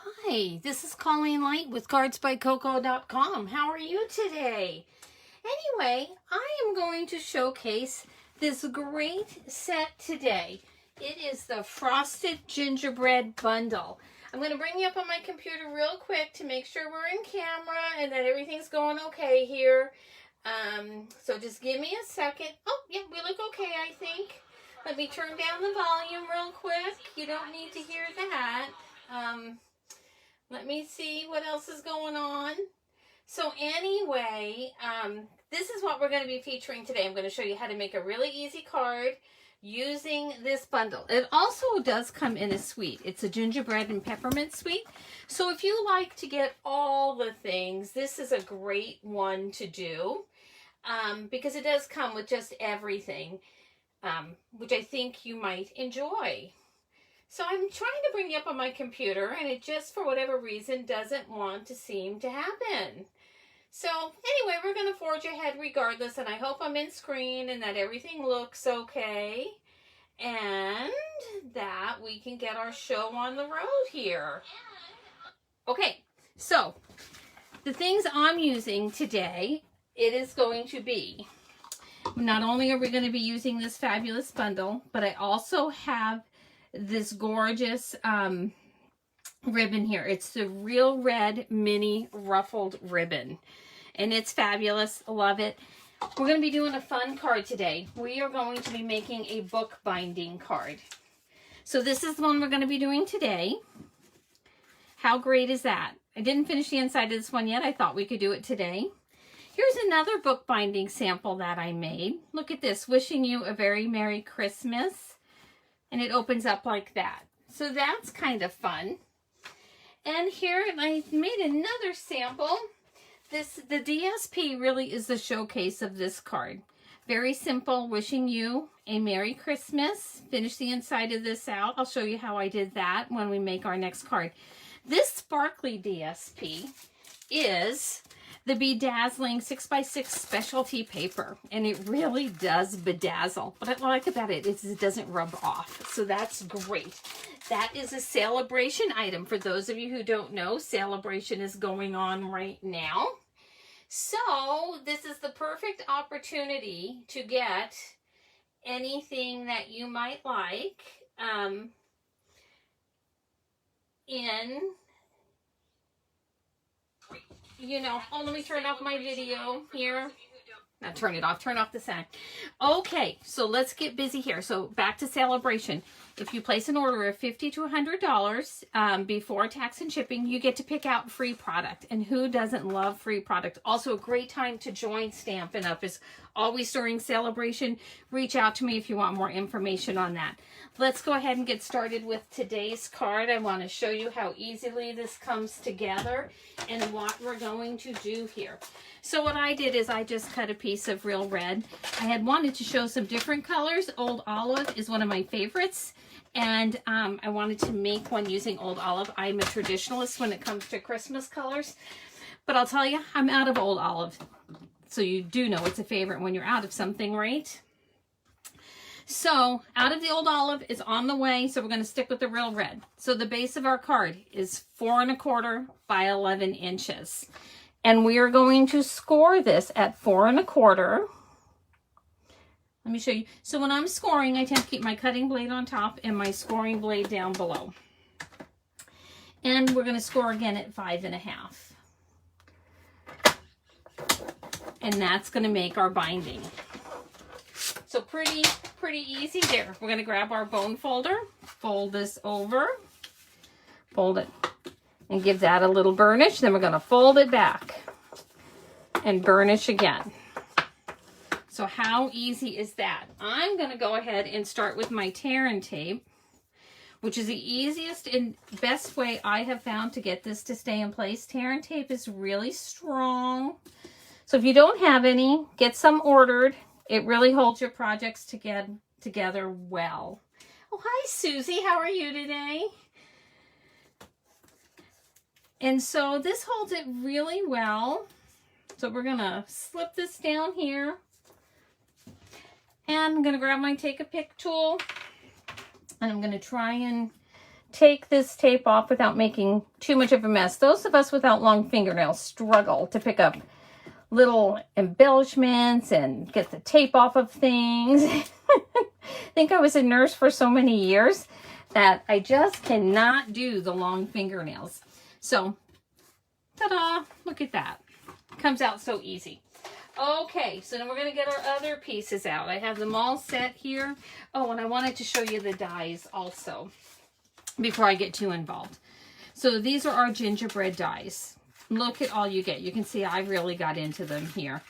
Hi, this is Colleen Light with cardsbycoco.com. How are you today? Anyway, I am going to showcase this great set today. It is the Frosted Gingerbread Bundle. I'm going to bring you up on my computer real quick to make sure we're in camera and that everything's going okay here. So just give me a second. Oh, yeah, we look okay, I think. Let me turn down the volume real quick. You don't need to hear that. Let me see what else is going on. So anyway, this is what we're going to be featuring today. I'm going to show you how to make a really easy card using this bundle. It also does come in a suite. It's a gingerbread and peppermint suite. So if you like to get all the things, this is a great one to do because it does come with just everything, which I think you might enjoy. So I'm trying to bring you up on my computer and it just, for whatever reason, doesn't want to seem to happen. So anyway, we're going to forge ahead regardless, and I hope I'm in screen and that everything looks okay and that we can get our show on the road here. Okay, so the things I'm using today, it is going to be, not only are we going to be using this fabulous bundle, but I also have this gorgeous ribbon here. It's the Real Red Mini Ruffled Ribbon, and it's fabulous. Love it. We're going to be doing a fun card today. We are going to be making a book binding card. So this is the one we're going to be doing today. How great is that? I didn't finish the inside of this one yet. I thought we could do it today. Here's another book binding sample that I made. Look at this. Wishing you a very Merry Christmas. And it opens up like that. So that's kind of fun. And here I made another sample. The DSP really is the showcase of this card. Very simple, wishing you a Merry Christmas. Finish the inside of this out. I'll show you how I did that when we make our next card. This sparkly DSP is the Bedazzling 6x6 specialty paper, and it really does bedazzle. What I like about it is it doesn't rub off, so that's great. That is a celebration item. For those of you who don't know, celebration is going on right now. So this is the perfect opportunity to get anything that you might like oh, let me turn off my video here. Now turn it off. Turn off the sound. Okay, so let's get busy here. So back to celebration. If you place an order of $50 to $100 before tax and shipping, you get to pick out free product. And who doesn't love free product? Also a great time to join Stampin' Up! Is always during celebration. Reach out to me if you want more information on that. Let's go ahead and get started with today's card. I want to show you how easily this comes together and what we're going to do here. So what I did is I just cut a piece of Real Red. I had wanted to show some different colors. Old Olive is one of my favorites. And I wanted to make one using Old Olive. I'm a traditionalist when it comes to Christmas colors. But I'll tell you, I'm out of Old Olive. So you do know it's a favorite when you're out of something, right? So out of the Old Olive is on the way. So we're going to stick with the Real Red. So the base of our card is 4 1/4 by 11 inches. And we are going to score this at 4 1/4. Let me show you. So when I'm scoring, I tend to keep my cutting blade on top and my scoring blade down below. And we're going to score again at 5 1/2. And that's going to make our binding. So pretty easy there. We're going to grab our bone folder, fold this over, fold it, and give that a little burnish. Then we're going to fold it back and burnish again. So how easy is that? I'm going to go ahead and start with my tear and tape, which is the easiest and best way I have found to get this to stay in place. Tear and tape is really strong. So if you don't have any, get some ordered. It really holds your projects together well. Oh, hi, Susie. How are you today? And so this holds it really well. So we're going to slip this down here. And I'm going to grab my Take a Pick tool. And I'm going to try and take this tape off without making too much of a mess. Those of us without long fingernails struggle to pick up little embellishments and get the tape off of things. I think I was a nurse for so many years that I just cannot do the long fingernails. So, ta-da, look at that. Comes out so easy. Okay, so then we're going to get our other pieces out. I have them all set here. Oh, and I wanted to show you the dies also before I get too involved. So these are our gingerbread dies. Look at all you get. You can see I really got into them here.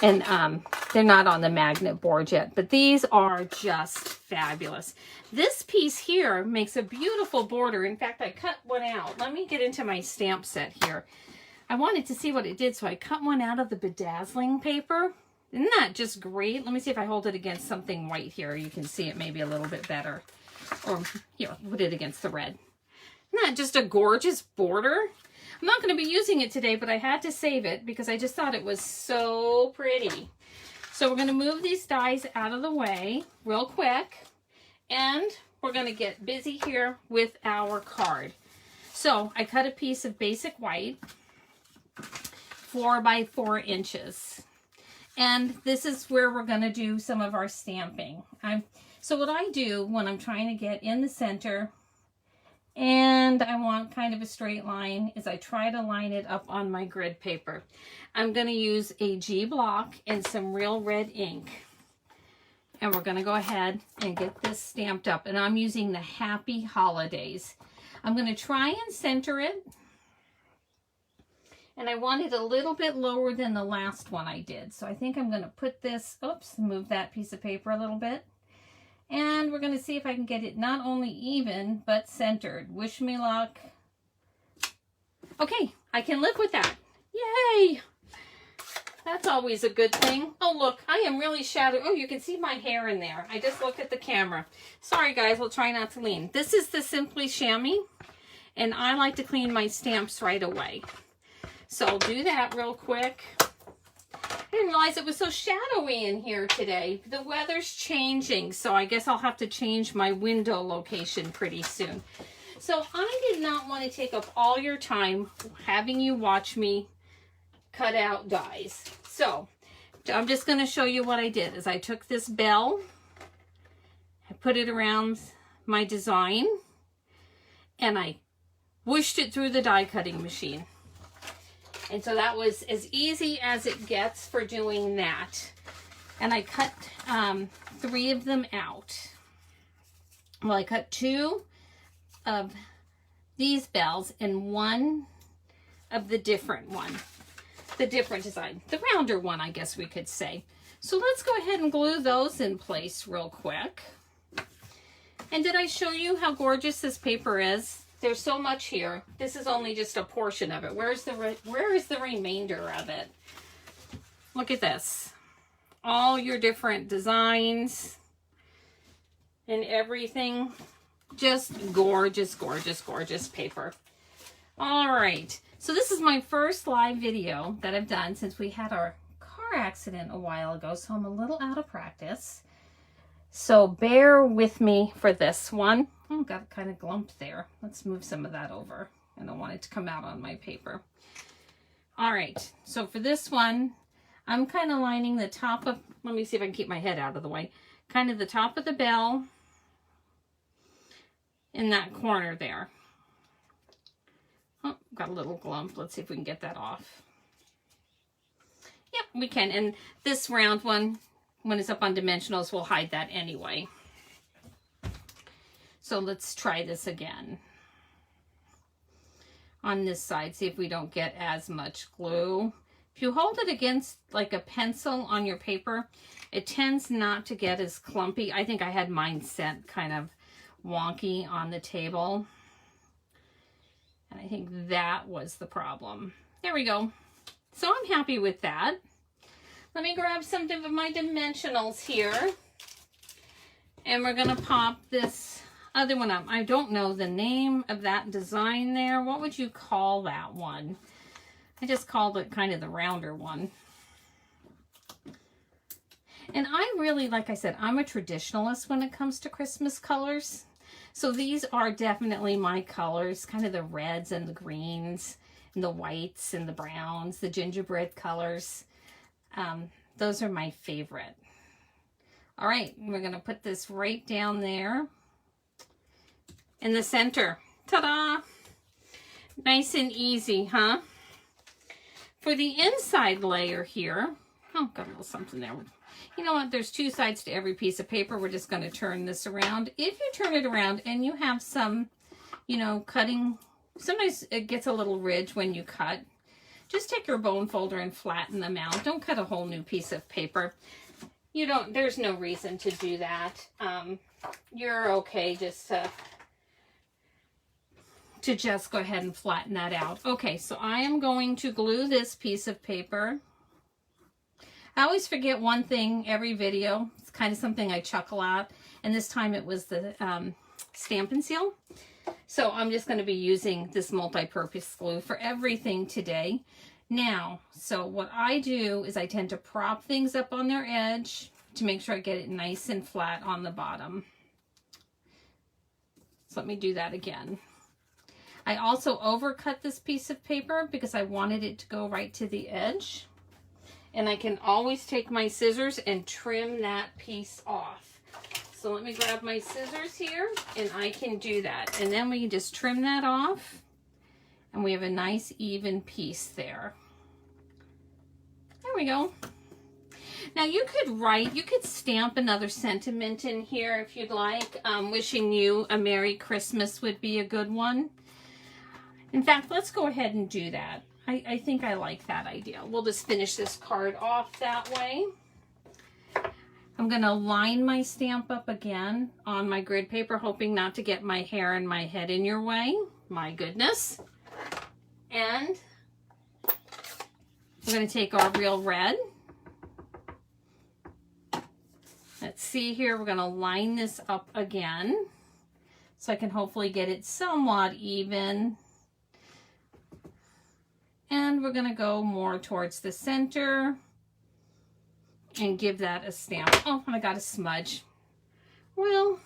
And they're not on the magnet board yet, but these are just fabulous. This piece here makes a beautiful border. In fact, I cut one out. Let me get into my stamp set here. I wanted to see what it did, so I cut one out of the bedazzling paper. Isn't that just great? Let me see if I hold it against something white here. You can see it maybe a little bit better. Or here, put it against the red. Isn't that just a gorgeous border? I'm not going to be using it today, but I had to save it because I just thought it was so pretty. So we're going to move these dies out of the way real quick. And we're going to get busy here with our card. So I cut a piece of basic white, 4 by 4 inches. And this is where we're going to do some of our stamping. So what I do when I'm trying to get in the center and I want kind of a straight line is I try to line it up on my grid paper. I'm going to use a G block and some real red ink. And we're going to go ahead and get this stamped up. And I'm using the Happy Holidays. I'm going to try and center it. And I want it a little bit lower than the last one I did. So I think I'm going to put this, oops, move that piece of paper a little bit. And we're going to see if I can get it not only even, but centered. Wish me luck. Okay, I can live with that. Yay! That's always a good thing. Oh, look, I am really shadowed. Oh, you can see my hair in there. I just looked at the camera. Sorry, guys, we'll try not to lean. This is the Simply Chamois, and I like to clean my stamps right away. So I'll do that real quick. I didn't realize it was so shadowy in here today. The weather's changing, so I guess I'll have to change my window location pretty soon. So I did not want to take up all your time having you watch me cut out dies. So I'm just going to show you what I did. Is I took this bell, I put it around my design, and I whooshed it through the die cutting machine. And so that was as easy as it gets for doing that. And I cut 3 of them out. Well, I cut 2 of these bells and 1 of the different one. The different design. The rounder one, I guess we could say. So let's go ahead and glue those in place real quick. And did I show you how gorgeous this paper is? There's so much here. This is only just a portion of it. Where is the remainder of it? Look at this. All your different designs and everything. Just gorgeous, gorgeous, gorgeous paper. All right. So this is my first live video that I've done since we had our car accident a while ago. So I'm a little out of practice. So bear with me for this one. Oh, got a kind of glump there. Let's move some of that over. I don't want it to come out on my paper. All right, so for this one, I'm kind of lining the top of, let me see if I can keep my head out of the way, kind of the top of the bell in that corner there. Oh, got a little glump. Let's see if we can get that off. Yep, we can. And this round one, when it's up on dimensionals, will hide that anyway. So let's try this again. On this side, see if we don't get as much glue. If you hold it against like a pencil on your paper, it tends not to get as clumpy. I think I had mine set kind of wonky on the table. And I think that was the problem. There we go. So I'm happy with that. Let me grab some of my dimensionals here. And we're going to pop this other one up. I don't know the name of that design there. What would you call that one? I just called it kind of the rounder one. And I really, like I said, I'm a traditionalist when it comes to Christmas colors. So these are definitely my colors, kind of the reds and the greens and the whites and the browns, the gingerbread colors. Those are my favorite. All right, we're gonna put this right down there in the center. Ta-da! Nice and easy, huh? For the inside layer here, oh, got a little something there. You know what? There's two sides to every piece of paper. We're just going to turn this around. If you turn it around and you have some, you know, cutting, sometimes it gets a little ridge when you cut. Just take your bone folder and flatten them out. Don't cut a whole new piece of paper. There's no reason to do that. You're okay just to just go ahead and flatten that out. Okay, so I am going to glue this piece of paper. I always forget one thing every video. It's kind of something I chuckle at. And this time it was the Stampin' Seal. So I'm just going to be using this multi-purpose glue for everything today. Now, so what I do is I tend to prop things up on their edge to make sure I get it nice and flat on the bottom. So let me do that again. I also overcut this piece of paper because I wanted it to go right to the edge. And I can always take my scissors and trim that piece off. So let me grab my scissors here and I can do that. And then we can just trim that off and we have a nice even piece there. There we go. Now you could stamp another sentiment in here if you'd like. Wishing you a Merry Christmas would be a good one. In fact, let's go ahead and do that. I think I like that idea. We'll just finish this card off that way. I'm going to line my stamp up again on my grid paper, hoping not to get my hair and my head in your way. My goodness. And we're going to take our real red. Let's see here. We're going to line this up again so I can hopefully get it somewhat even. And we're going to go more towards the center and give that a stamp. Oh, and I got a smudge. Well,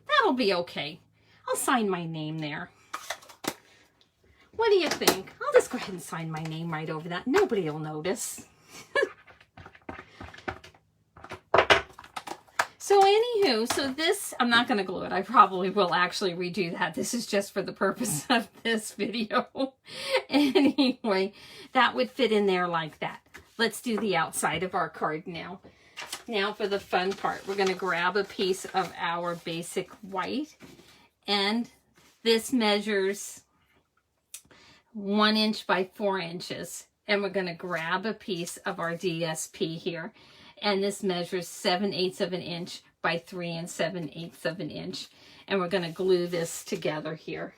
that'll be okay. I'll sign my name there. What do you think? I'll just go ahead and sign my name right over that. Nobody will notice. So anywho, so this, I'm not going to glue it. I probably will actually redo that. This is just for the purpose of this video. Anyway, that would fit in there like that. Let's do the outside of our card now. Now for the fun part. We're going to grab a piece of our basic white. And this measures 1 inch by 4 inches. And we're going to grab a piece of our DSP here. And this measures 7/8 of an inch by 3 7/8 of an inch. And we're going to glue this together here.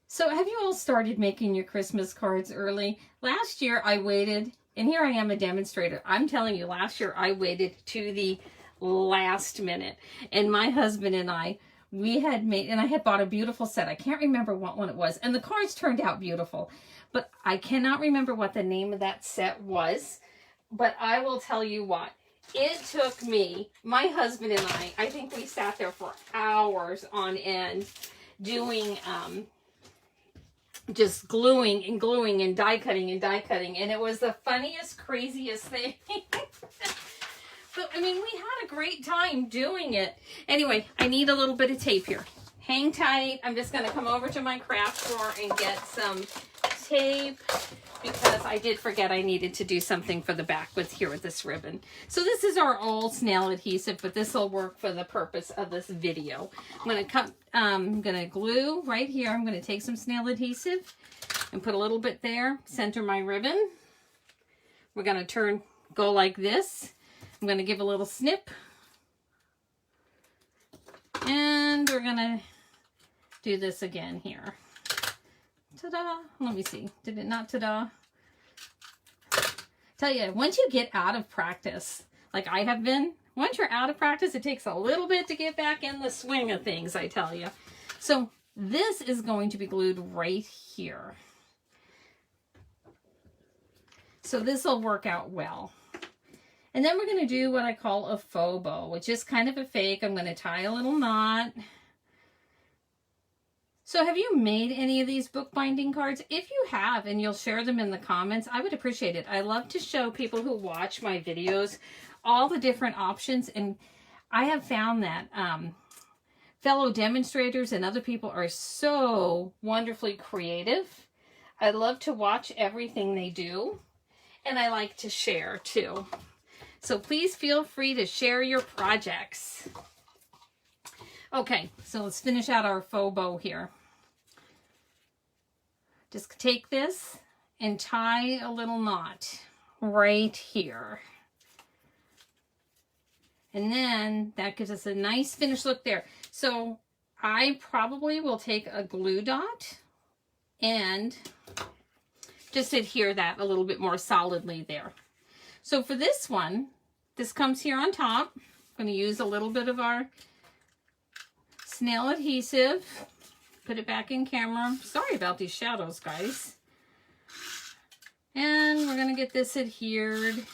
So have you all started making your Christmas cards early? Last year I waited, and here I am a demonstrator. I'm telling you, last year I waited to the last minute. And my husband and I, we had made, and I had bought a beautiful set. I can't remember what one it was. And the cards turned out beautiful. But I cannot remember what the name of that set was. But I will tell you what. It took me, my husband and I think we sat there for hours on end doing, just gluing and gluing and die cutting and die cutting. And it was the funniest, craziest thing. But, I mean, we had a great time doing it. Anyway, I need a little bit of tape here. Hang tight. I'm just going to come over to my craft drawer and get some tape because I did forget I needed to do something for the back with this ribbon. So this is our old snail adhesive, but this will work for the purpose of this video. I'm going to glue right here. I'm going to take some snail adhesive and put a little bit there, center my ribbon. We're going to go like this. I'm going to give a little snip. And we're going to do this again here. Ta-da! Let me see. Did it not ta-da? Tell you, once you get out of practice, like I have been, once you're out of practice, it takes a little bit to get back in the swing of things, I tell you. So this is going to be glued right here. So this will work out well. And then we're going to do what I call a faux bow, which is kind of a fake. I'm going to tie a little knot. So have you made any of these bookbinding cards? If you have and you'll share them in the comments, I would appreciate it. I love to show people who watch my videos all the different options, and I have found that fellow demonstrators and other people are so wonderfully creative. I love to watch everything they do, and I like to share too. So please feel free to share your projects. Okay, so let's finish out our faux bow here. Just take this and tie a little knot right here. And then that gives us a nice finished look there. So I probably will take a glue dot and just adhere that a little bit more solidly there. So for this one, this comes here on top. I'm going to use a little bit of our snail adhesive. Put it back in camera. Sorry about these shadows, guys. And we're going to get this adhered.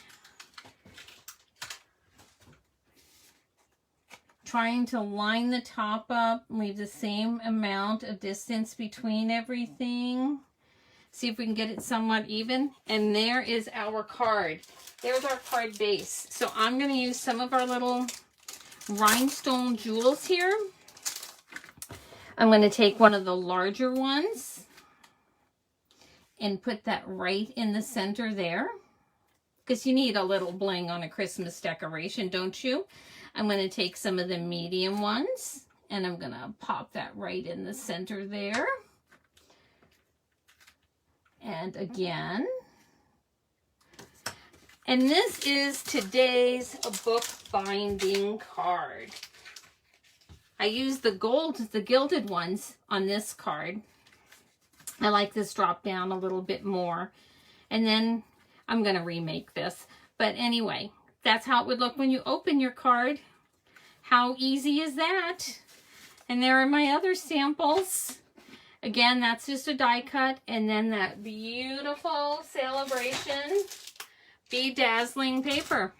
Trying to line the top up, leave the same amount of distance between everything. See if we can get it somewhat even. And there is our card. There's our card base. So I'm going to use some of our little rhinestone jewels here. I'm going to take one of the larger ones and put that right in the center there, because you need a little bling on a Christmas decoration, don't you? I'm going to take some of the medium ones and I'm going to pop that right in the center there. And again. And this is today's book binding card. I use the gilded ones on this card. I like this drop down a little bit more. And then I'm going to remake this. But anyway, that's how it would look when you open your card. How easy is that? And there are my other samples. Again, that's just a die cut. And then that beautiful Celebration bedazzling paper.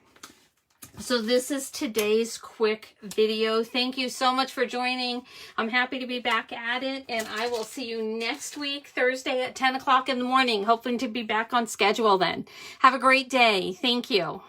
So this is today's quick video. Thank you so much for joining. I'm happy to be back at it, and I will see you next week, Thursday at 10 o'clock in the morning, hoping to be back on schedule then. Have a great day. Thank you.